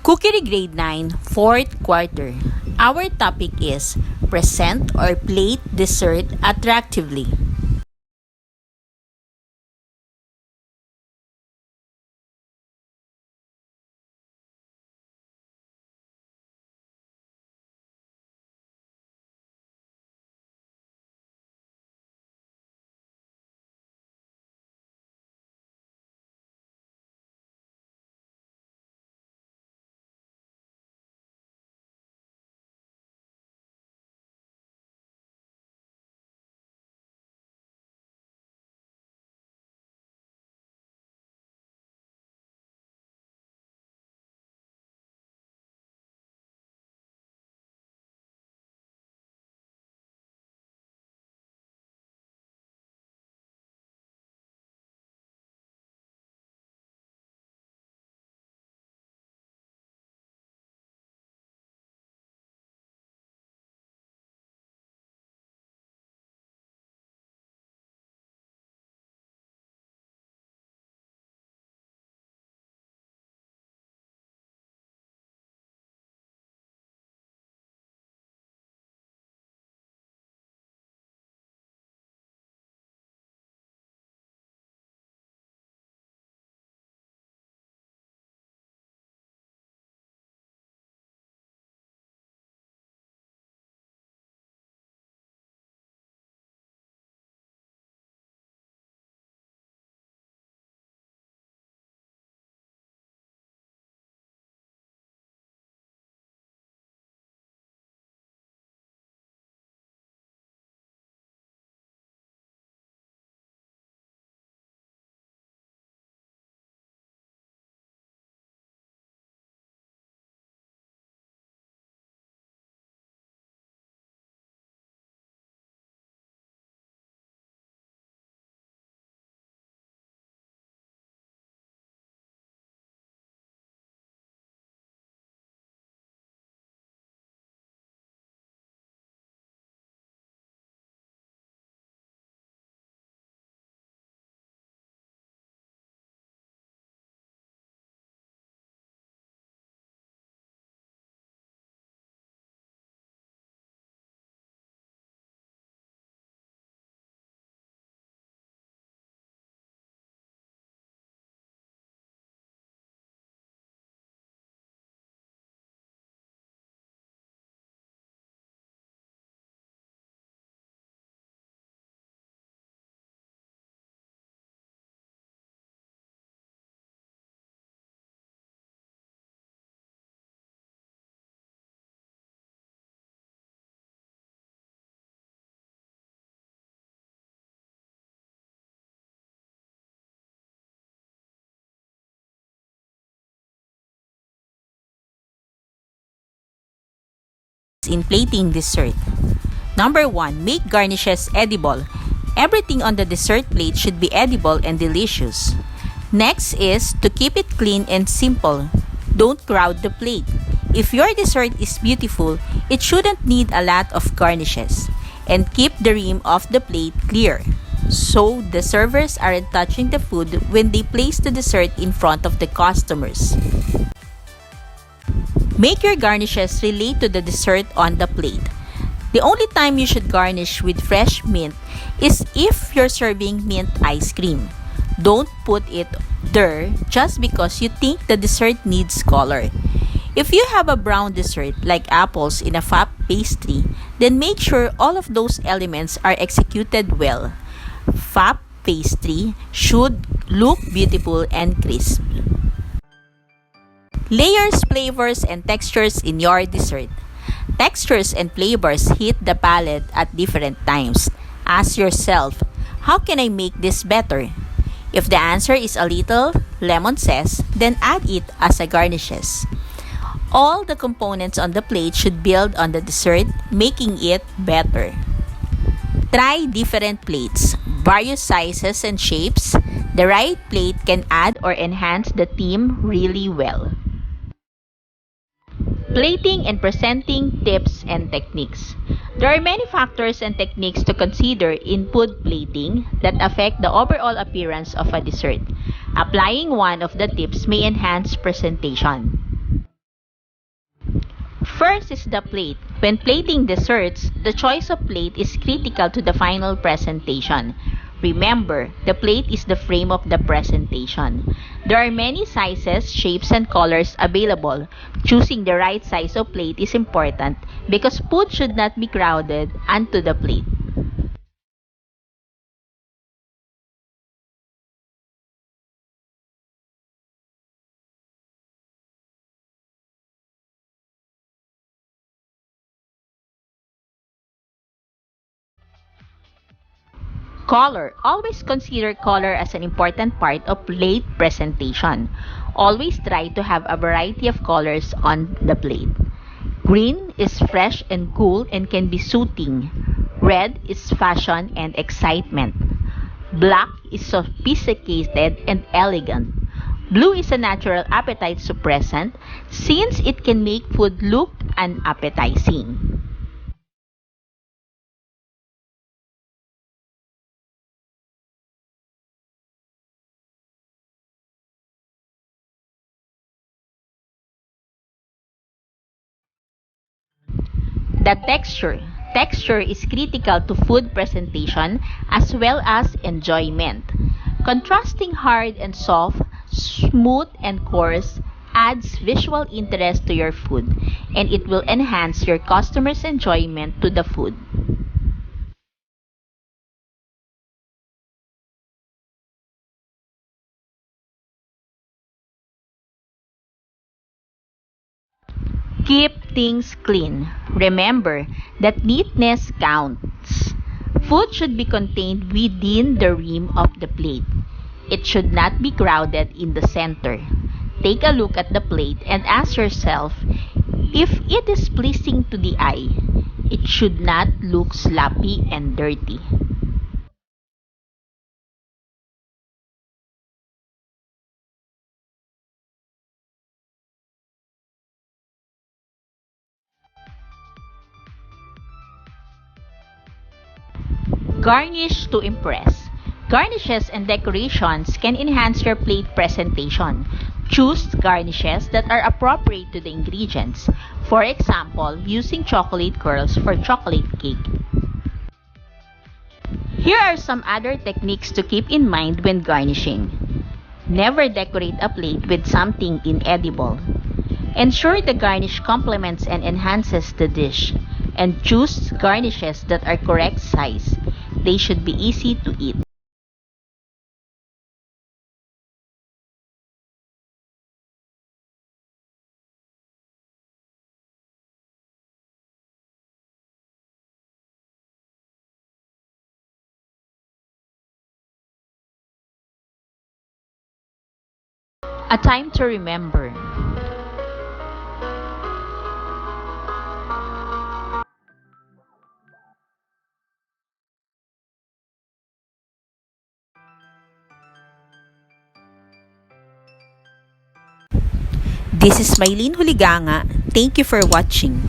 Cookery Grade 9, 4th Quarter. Our topic is present or plate dessert attractively. In plating dessert. Number 1. Make garnishes edible. Everything on the dessert plate should be edible and delicious. Next is to keep it clean and simple. Don't crowd the plate. If your dessert is beautiful, it shouldn't need a lot of garnishes. And keep the rim of the plate clear, so the servers aren't touching the food when they place the dessert in front of the customers. Make your garnishes relate to the dessert on the plate. The only time you should garnish with fresh mint is if you're serving mint ice cream. Don't put it there just because you think the dessert needs color. If you have a brown dessert like apples in a fap pastry, then make sure all of those elements are executed well. Fap pastry should look beautiful and crisp. Layers, flavors, and textures in your dessert. Textures and flavors hit the palate at different times. Ask yourself, how can I make this better? If the answer is a little lemon zest, then add it as a garnishes. All the components on the plate should build on the dessert, making it better. Try different plates, various sizes and shapes. The right plate can add or enhance the theme really well. Plating and presenting tips and techniques. There are many factors and techniques to consider in food plating that affect the overall appearance of a dessert. Applying one of the tips may enhance presentation. First is the plate. When plating desserts, the choice of plate is critical to the final presentation. Remember, the plate is the frame of the presentation. There are many sizes, shapes, and colors available. Choosing the right size of plate is important because food should not be crowded onto the plate. Color. Always consider color as an important part of plate presentation. Always try to have a variety of colors on the plate. Green is fresh and cool and can be soothing. Red is fashion and excitement. Black is sophisticated and elegant. Blue is a natural appetite suppressant since it can make food look unappetizing. The texture. Texture is critical to food presentation as well as enjoyment. Contrasting hard and soft, smooth and coarse adds visual interest to your food and it will enhance your customers' enjoyment to the food. Keep things clean. Remember that neatness counts. Food should be contained within the rim of the plate. It should not be crowded in the center. Take a look at the plate and ask yourself if it is pleasing to the eye. It should not look sloppy and dirty. Garnish to impress. Garnishes and decorations can enhance your plate presentation. Choose garnishes that are appropriate to the ingredients. For example, using chocolate curls for chocolate cake. Here are some other techniques to keep in mind when garnishing. Never decorate a plate with something inedible. Ensure the garnish complements and enhances the dish. And choose garnishes that are correct size. They should be easy to eat. A time to remember. This is Maylene Huliganga. Thank you for watching.